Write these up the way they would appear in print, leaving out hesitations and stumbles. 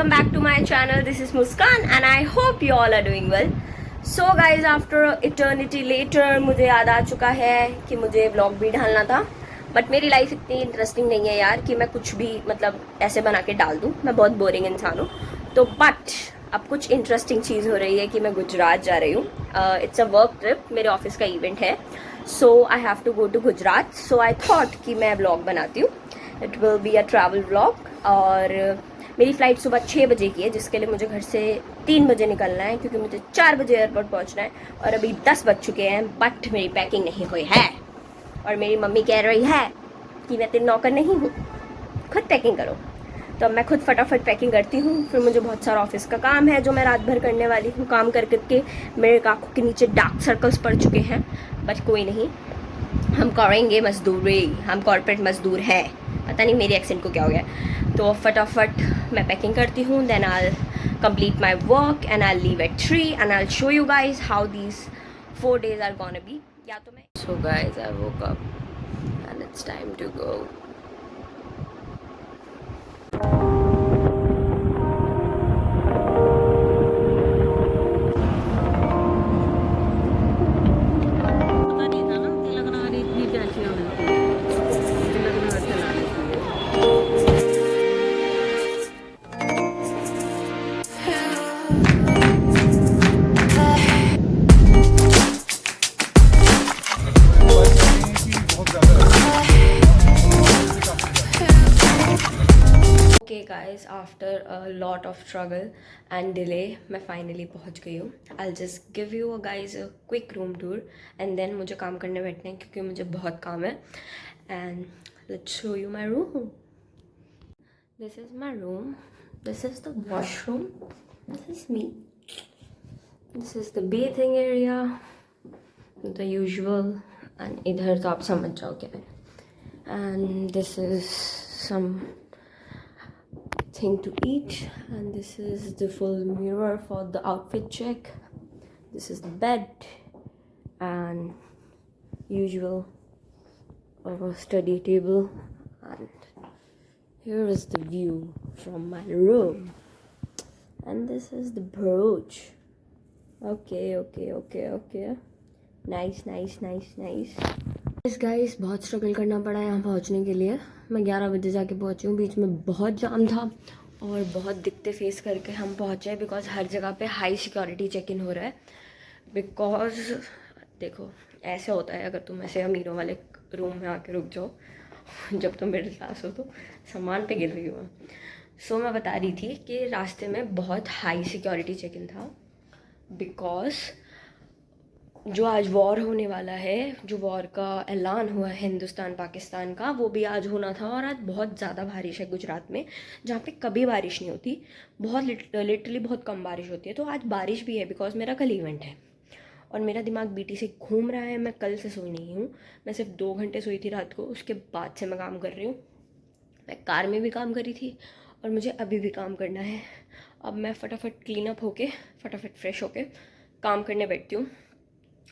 welcome back to my channel. This is Muskan and I hope you all are doing well. So guys, after eternity later मुझे याद आ चुका है कि मुझे vlog भी डालना था, बट मेरी लाइफ इतनी इंटरेस्टिंग नहीं है यार कि मैं कुछ भी मतलब ऐसे बना के डाल दूँ. मैं बहुत बोरिंग इंसान हूँ. तो बट अब कुछ इंटरेस्टिंग चीज़ हो रही है कि मैं गुजरात जा रही हूँ. इट्स अ वर्क ट्रिप, मेरे ऑफिस का इवेंट है. So I have to go to Gujarat. So I thought कि मैं व्लॉग बनाती हूँ. It will be a travel vlog. और मेरी फ़्लाइट सुबह 6 बजे की है, जिसके लिए मुझे घर से 3 बजे निकलना है, क्योंकि मुझे 4 बजे एयरपोर्ट पहुंचना है. और अभी 10 बज चुके हैं, बट मेरी पैकिंग नहीं हुई है. और मेरी मम्मी कह रही है कि मैं तेरी नौकर नहीं हूँ, खुद पैकिंग करो. तो अब मैं खुद फटाफट पैकिंग करती हूँ. फिर मुझे बहुत सारा ऑफिस का काम है जो मैं रात भर करने वाली हूँ. काम कर करके मेरे आँखों के नीचे डार्क सर्कल्स पड़ चुके हैं, बट कोई नहीं, हम करेंगे मजदूरी. हम कॉर्पोरेट मजदूर हैं. पता नहीं मेरे एक्सेंट को क्या हो गया. तो फटाफट मैं पैकिंग करती हूँ. Then I complete my work and I'll leave at 3 and I'll show you guys how these 4 days are gonna be. या तो मैं So guys, I woke up and it's time to go. पता नहीं था ना कि लगनवारी इतनी टैक्सियाँ मिलती हैं, मुझे लगनवार चलाने के लिए। Okay guys, after a lot of struggle and delay मैं finally पहुंच गई हूँ. I'll just give you guys a quick room tour and then मुझे काम करने बैठना है, क्योंकि मुझे बहुत काम है. And let's show you my room. This is my room. This is the washroom. This is me. This is the bathing area. The usual. And इधर तो आप समझ जाओ क्या है. And this is some thing to eat, and this is the full mirror for the outfit check. This is the bed and usual study table, and here is the view from my room, and this is the brooch. Okay, nice. Guys बहुत struggle करना पड़ा यहाँ पहुँचने के लिए. मैं 11 बजे जाके पहुँची हूँ. बीच में बहुत जाम था और बहुत दिक्कतें फेस करके हम पहुँचे, बिकॉज हर जगह पे हाई सिक्योरिटी चेक इन हो रहा है. बिकॉज देखो ऐसे होता है, अगर तुम ऐसे अमीरों वाले रूम में आके रुक जाओ, जब तुम मिडिल क्लास हो तो सामान पे गिर रही हो. सो मैं बता रही थी कि रास्ते में बहुत हाई सिक्योरिटी चेक इन था, बिकॉज जो आज वॉर होने वाला है, जो वॉर का ऐलान हुआ है हिंदुस्तान पाकिस्तान का, वो भी आज होना था. और आज बहुत ज़्यादा बारिश है गुजरात में, जहाँ पे कभी बारिश नहीं होती. बहुत लिटरली बहुत कम बारिश होती है. तो आज बारिश भी है बिकॉज मेरा कल इवेंट है और मेरा दिमाग बीटी से घूम रहा है. मैं कल से सोई नहीं हूँ. मैं सिर्फ 2 घंटे सोई थी रात को, उसके बाद से मैं काम कर रही हूँ. मैं कार में भी काम करी थी और मुझे अभी भी काम करना है. अब मैं फटाफट क्लीन अप होके फटाफट फ्रेश होके काम करने बैठती हूँ.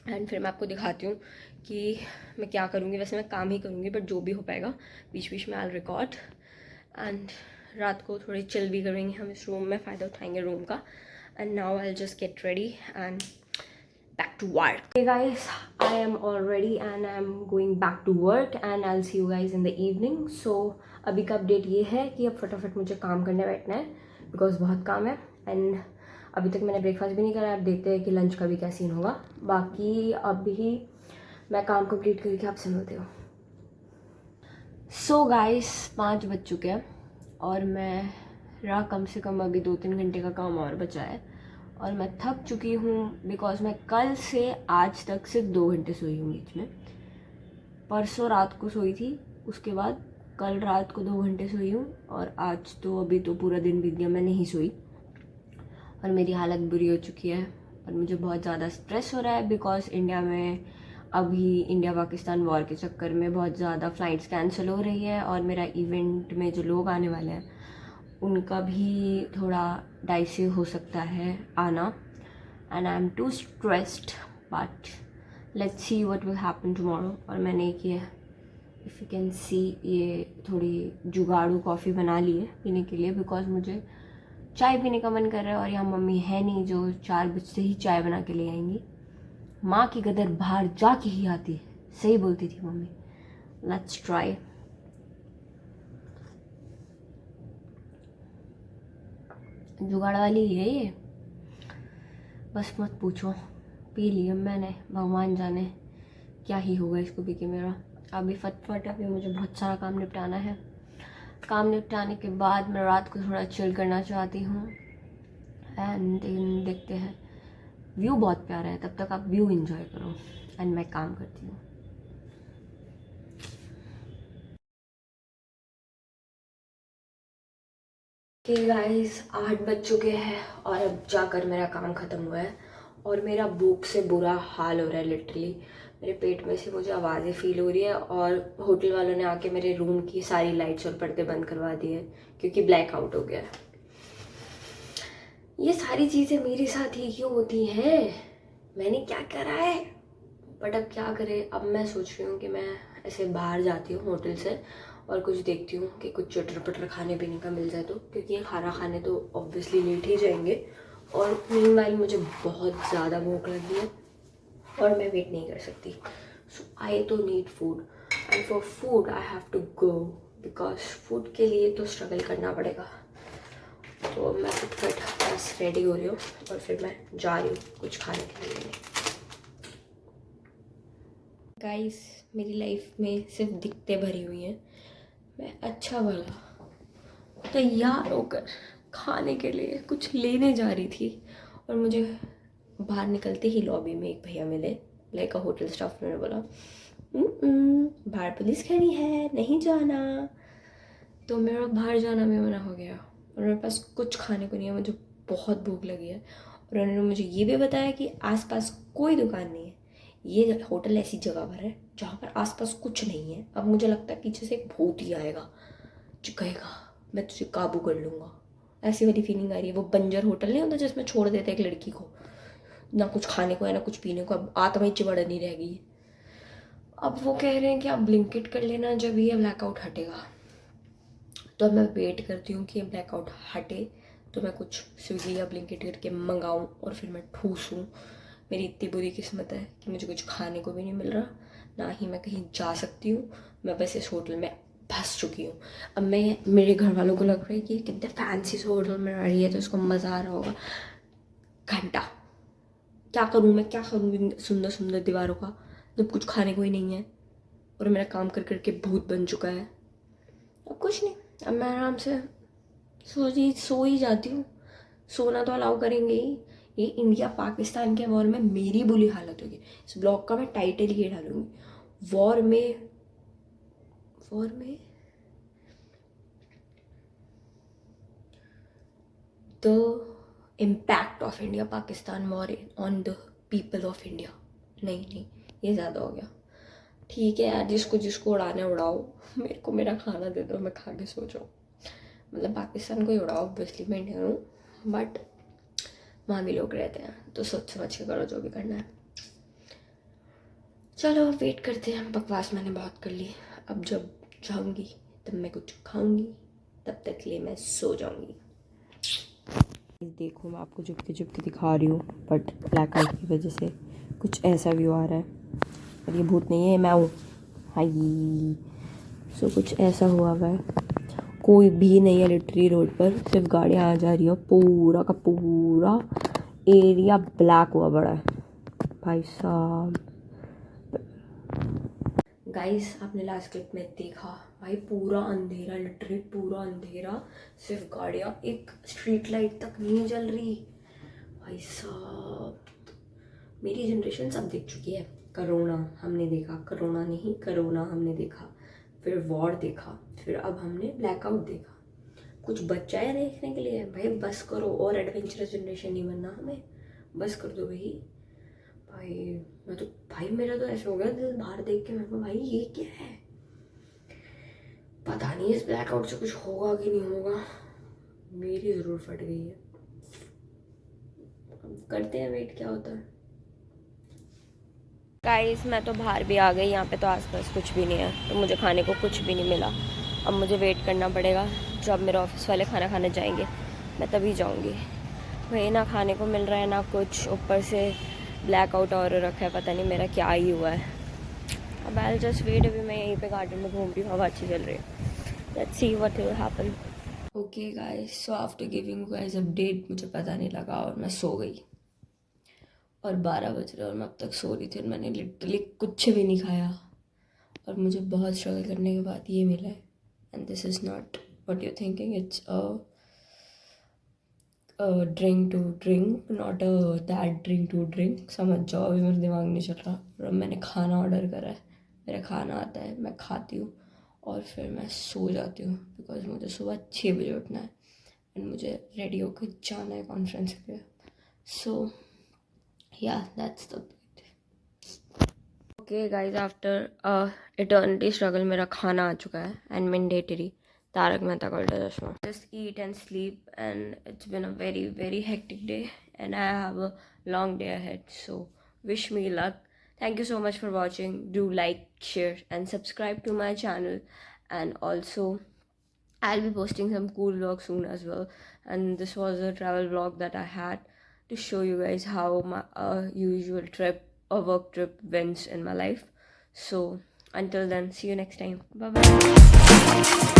एंड फिर मैं आपको दिखाती हूँ कि मैं क्या करूँगी. वैसे मैं काम ही करूँगी, बट जो भी हो पाएगा बीच बीच में आई रिकॉर्ड. एंड रात को थोड़ी चिल भी करेंगे हम इस रूम में, फ़ायदा उठाएंगे रूम का. And now I will just get ready and back to work. Hey guys, I am all ready and I am going back to work and I'll see you guys in the evening. So अभी का update ये है कि अब फटाफट मुझे काम करने बैठना है, बिकॉज बहुत काम है. एंड अभी तक मैंने ब्रेकफास्ट भी नहीं करा. अब देखते हैं कि लंच का भी क्या सीन होगा. बाकी अभी मैं काम कंप्लीट करके आपसे मिलती हूँ. सो गाइस 5 बज चुके हैं और मेरा कम से कम अभी 2-3 घंटे का काम और बचा है. और मैं थक चुकी हूँ, बिकॉज मैं कल से आज तक सिर्फ 2 घंटे सोई हूँ. बीच में परसों रात को सोई थी, उसके बाद कल रात को 2 घंटे सोई हूँ. और आज तो अभी तो पूरा दिन बीत गया, मैं नहीं सोई और मेरी हालत बुरी हो चुकी है. और मुझे बहुत ज़्यादा स्ट्रेस हो रहा है, बिकॉज इंडिया में अभी इंडिया पाकिस्तान वॉर के चक्कर में बहुत ज़्यादा फ़्लाइट्स कैंसिल हो रही है. और मेरा इवेंट में जो लोग आने वाले हैं उनका भी थोड़ा डाइसी हो सकता है आना. And I am too stressed, but let's see what will happen tomorrow. और मैंने एक ये इफ़ यू कैन सी ये थोड़ी जुगाड़ू कॉफ़ी बना ली है पीने के लिए, बिकॉज मुझे चाय पीने का मन कर रहा है और यहाँ मम्मी है नहीं जो 4 बजते ही चाय बना के ले आएंगी। माँ की कदर बाहर जाके ही आती है, सही बोलती थी मम्मी। Let's try. जुगाड़ वाली है ये, बस मत पूछो। पी लिया मैंने, भगवान जाने क्या ही होगा इसको पी के मेरा। अभी फटफट अभी मुझे बहुत सारा काम निपटाना है। काम निपटाने के बाद मैं रात को थोड़ा चिल करना चाहती हूँ। एंड देन देखते हैं। व्यू बहुत प्यारा है, तब तक आप व्यू एंजॉय करो एंड मैं काम करती हूँ। कि गाइस 8 बज चुके हैं और अब जाकर मेरा काम ख़त्म हुआ है और मेरा भूख से बुरा हाल हो रहा है। लिटरली मेरे पेट में से मुझे आवाज़ें फील हो रही है और होटल वालों ने आके मेरे रूम की सारी लाइट्स और पर्दे बंद करवा दिए क्योंकि ब्लैक आउट हो गया है। ये सारी चीज़ें मेरे साथ ही क्यों होती हैं? मैंने क्या करा है? बट अब क्या करें। अब मैं सोच रही हूँ कि मैं ऐसे बाहर जाती हूँ होटल से और कुछ देखती हूँ कि कुछ चटर पटर खाने पीने का मिल जाए तो, क्योंकि ये खाना खाने तो ऑब्वियसली लेट ही जाएंगे और मीनवाइल मुझे बहुत ज़्यादा भूख लगी है और मैं वेट नहीं कर सकती। सो आई तो need food and for food I have to go, because food के लिए तो स्ट्रगल करना पड़ेगा। तो मैं फटफट बस रेडी हो रही हूँ और फिर मैं जा रही हूँ कुछ खाने के लिए। गाइस मेरी लाइफ में सिर्फ दिक्कतें भरी हुई हैं। मैं अच्छा भला तैयार होकर खाने के लिए कुछ लेने जा रही थी और मुझे बाहर निकलते ही लॉबी में एक भैया मिले, लाइक अ होटल स्टाफ। ने बोला बाहर पुलिस खड़ी है, नहीं जाना। तो मेरा बाहर जाना भी मना हो गया और मेरे पास कुछ खाने को नहीं है। मुझे बहुत भूख लगी है और उन्होंने मुझे ये भी बताया कि आसपास कोई दुकान नहीं है। ये होटल ऐसी जगह पर है जहाँ पर आसपास कुछ नहीं है। अब मुझे लगता है पीछे से एक भूत ही आएगा जो कहेगा मैं तुझे काबू कर लूँगा, ऐसी वाली फीलिंग आ रही है। वो बंजर होटल नहीं होता जिसमें छोड़ देते एक लड़की को, ना कुछ खाने को है ना कुछ पीने को, अब आत्मा ही चिमड़ नहीं रह गई। अब वो कह रहे हैं कि आप ब्लिंकिट कर लेना जब ये ब्लैकआउट हटेगा। तो अब मैं वेट करती हूँ कि ये ब्लैकआउट हटे तो मैं कुछ स्विगी या ब्लिंकिट करके मंगाऊँ और फिर मैं ठूसूँ। मेरी इतनी बुरी किस्मत है कि मुझे कुछ खाने को भी नहीं मिल रहा, ना ही मैं कहीं जा सकती हूँ। मैं बस इस होटल में फंस चुकी हूँ। अब मेरे घर वालों को लग रहा है कि कितने फैंसी से होटल में रह रही है तो इसको मज़ा आ रहा होगा। घंटा क्या करूँ मैं, क्या करूँ सुंदर सुंदर दीवारों का जब कुछ खाने को ही नहीं है और मेरा काम कर करके भूत बन चुका है। अब कुछ नहीं, अब मैं आराम से सो ही जाती हूँ। सोना तो अलाउ करेंगे ही। ये इंडिया पाकिस्तान के वॉर में मेरी बुरी हालत होगी। इस ब्लॉग का मैं टाइटल ये डालूंगी, वॉर में the impact of India Pakistan war on the people of India. नहीं ये ज़्यादा हो गया। ठीक है यार, जिसको उड़ाना है उड़ाओ, मेरे को मेरा खाना दे दो, मैं खा के सो जाऊँ। मतलब पाकिस्तान को ही उड़ाओ, ऑब्वियसली मैं इंडियन हूँ, बट वहाँ भी लोग रहते हैं तो सोच समझ के करो जो भी करना है। चलो वेट करते हैं। बकवास मैंने बहुत कर ली। अब जब जाऊँगी तब मैं कुछ खाऊँगी, तब तक के लिए मैं सो जाऊँगी। देखो मैं आपको चुपके दिखा रही हूँ, बट ब्लैक आउट की वजह से कुछ ऐसा व्यू आ रहा है। और ये भूत नहीं है, मैं हूँ। हाई सो कुछ ऐसा हुआ है, कोई भी नहीं है लिटरली रोड पर, सिर्फ गाड़ियाँ आ जा रही है। पूरा का पूरा एरिया ब्लैक हुआ पड़ा है भाई साहब। गाइस आपने लास्ट क्लिप में देखा भाई, पूरा अंधेरा, लिटरली पूरा अंधेरा, सिर्फ गाड़ियाँ, एक स्ट्रीट लाइट तक नहीं जल रही भाई साहब। मेरी जनरेशन सब देख चुकी है। कोरोना हमने देखा, कोरोना नहीं कोरोना हमने देखा, फिर वॉर देखा, फिर अब हमने ब्लैकआउट देखा। कुछ बच्चा है देखने के लिए भाई, बस करो। और एडवेंचरस जनरेशन नहीं बनना हमें, बस कर दो भाई। भाई मेरा तो ऐसा हो गया दिल बाहर देख के, मेरे को भाई ये क्या है, पता नहीं इस ब्लैकआउट से कुछ होगा कि नहीं होगा। मेरी ज़रूर फट गई है। करते हैं वेट क्या होता है। गाइस मैं तो बाहर भी आ गई, यहाँ पे तो आसपास कुछ भी नहीं है, तो मुझे खाने को कुछ भी नहीं मिला। अब मुझे वेट करना पड़ेगा जब मेरे ऑफिस वाले खाना खाने जाएंगे। मैं तभी जाऊँगी। वही ना खाने को मिल रहा है ना कुछ, ऊपर से ब्लैकआउट और रखा है, पता नहीं मेरा क्या ही हुआ है। अब आई जस्ट वेट, अभी मैं यहीं पे गार्डन में घूम रही हूँ, हवा अच्छी चल रही है। Let's see what will happen. Okay guys, so after giving guys update, मुझे पता नहीं लगा और मैं सो गई और 12 बज रहे और मैं अब तक सो रही थी और मैंने लिटरली कुछ भी नहीं खाया और मुझे बहुत स्ट्रगल करने के बाद ये मिला है। And this is not what you thinking, it's drink to drink, not that drink to drink. समझ जाओ, अभी मेरा दिमाग नहीं चल रहा। और अब मैंने खाना ऑर्डर करा है, मेरा खाना आता है, मैं खाती हूँ और फिर मैं सो जाती हूँ बिकॉज मुझे सुबह 6 बजे उठना है एंड मुझे रेडी होकर जाना है कॉन्फ्रेंस के लिए। सो या that's the okay guys, after eternity struggle मेरा खाना आ चुका है एंड मैंडेटरी तारक मेहता का उल्टा चश्मा। Just eat and sleep and it's been a very very hectic day and I have a long day ahead, so wish me luck. Thank you so much for watching. Do like, share and subscribe to my channel, and also I'll be posting some cool vlogs soon as well. And this was a travel vlog that I had to show you guys how my usual trip or work trip went in my life. So until then, see you next time. Bye bye.